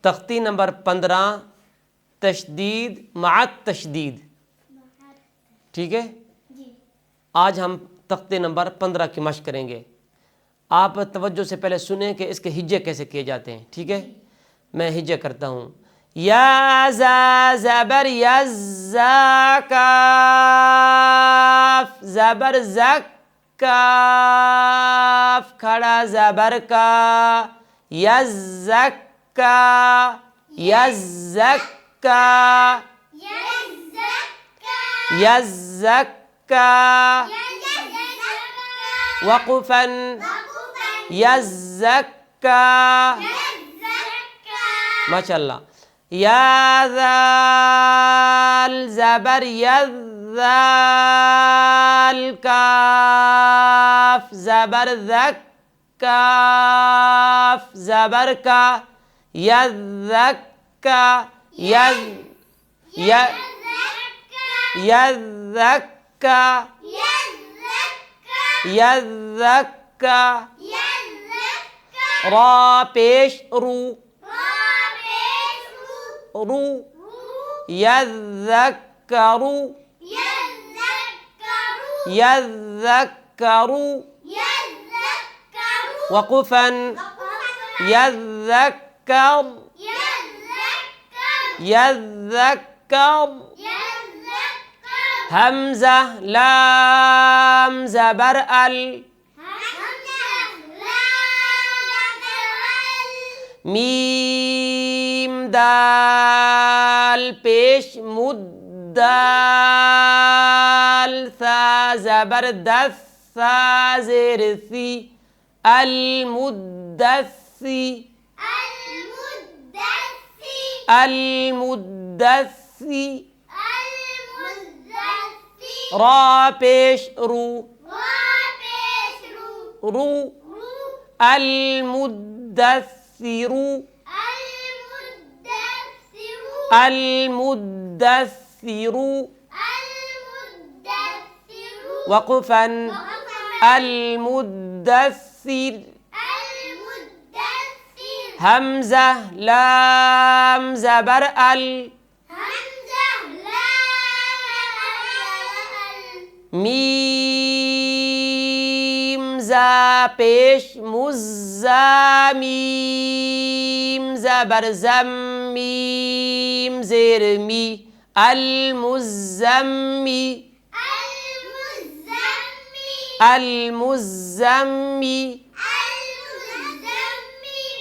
تختی نمبر 15 تشدید مع تشدید. ٹھیک ہے، آج ہم تختے نمبر 15 کی مشق کریں گے. آپ توجہ سے پہلے سنیں کہ اس کے ہجے کیسے کیے جاتے ہیں. ٹھیک ہے، میں ہجے کرتا ہوں. یا زا زبر یزا کاف زبر زک کاف کھڑا زبر کا یزکا یزکا یزکا وقفا یزکا. ماشاء اللہ. یا ذال زبر یذال کاف زبر ذک کاف زبر کا یذکا یذکا یذکا. را پیش رو رو یذکرو یذکرو وقفا یذکر یذکر. حمزہ لام زبر ال میم دال پیش مدال ثا زبر دث ثا زیر ثی المدثی المدثی. را پیش رو رو المدثر المدثر وقفا المدثر. حمزہ لام زبر ال میم زا پیش مزا میم زبر زم میم زیر می المزمی المزمی.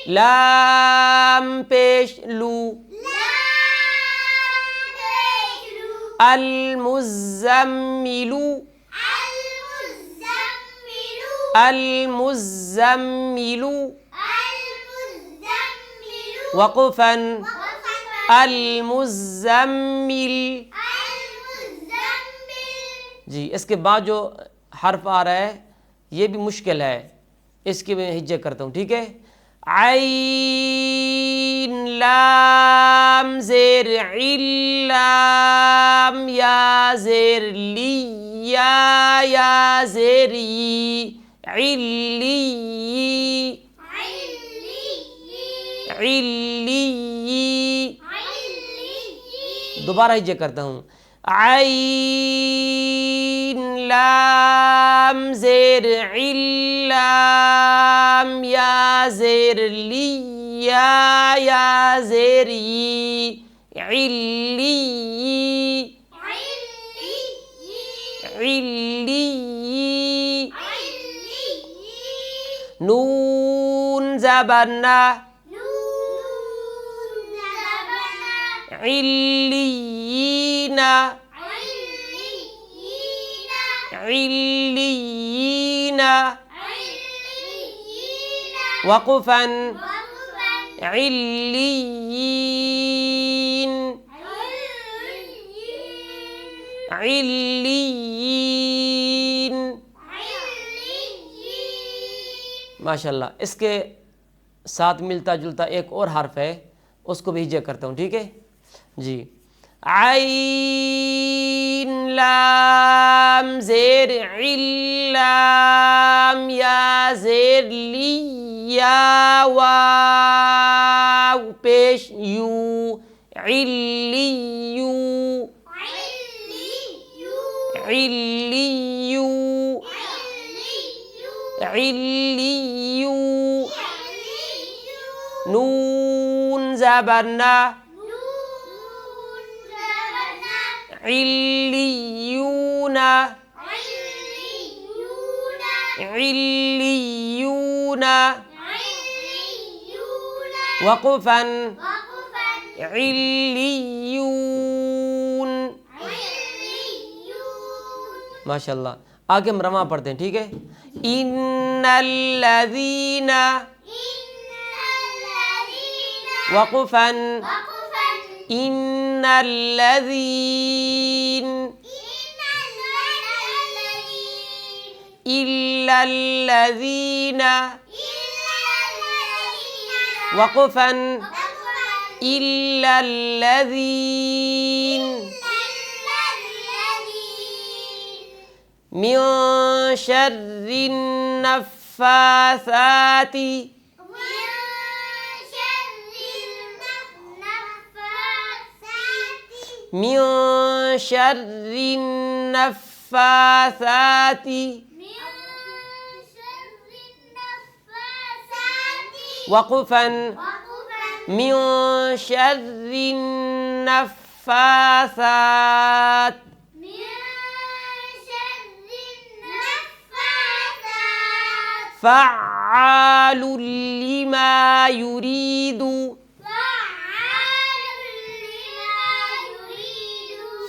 لام پیش لو المزمل المزمل وقفا المزمل. جی اس کے بعد جو حرف آ رہا ہے یہ بھی مشکل ہے، اس کی میں ہجے کرتا ہوں. ٹھیک ہے. عین لام زیر علام یا زیر لی یا زیر ی علی علی. دوبارہ ہجے کرتا ہوں. عین لام زیر علام یا زیر لی یا زیر ی علی علی. نون زبر نا علیین علیین وقفا علیین علیین. ماشاءاللہ. اس کے ساتھ ملتا جلتا ایک اور حرف ہے، اس کو بھی ہجے کرتا ہوں. ٹھیک ہے جی. عین لام زیر علام یا زیر لی یا واو पेश यू, इल्लियू, इल्लियू, इल्लियू, नून ज़बरना, इल्लियूना, इल्लियूना, वक़फ़न, इल्लियून। माशाल्लाह। आगे हम रमा पढ़ते हैं, ठीक है। इन्नल्लज़ीना, वक़फ़न, इन्नल्लज़ीन, इल्लल्लज़ीना, वक़फ़न, इल्लल्लज़ीन, मिन शर्रिन नफ़्फ़ासाति, मिन शर्रिन नफ़्फ़ासाति, वक़फ़न, मिन शर्रिन नफ़्फ़ासात, फ़अ्आलुल लिमा युरीदु,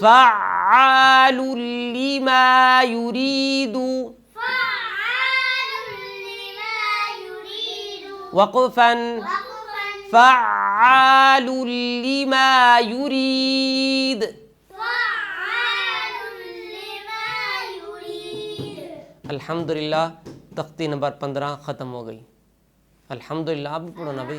फ़अ्आलुल लिमा युरीदु, वक़फ़न, फ़अ्आलुल लिमा युरीद। अल्हम्दुलिल्लाह, तख्ती नंबर 15 ख़त्म हो गई। अल्हम्दुलिल्लाह। आप भी पढ़ो ना भाई।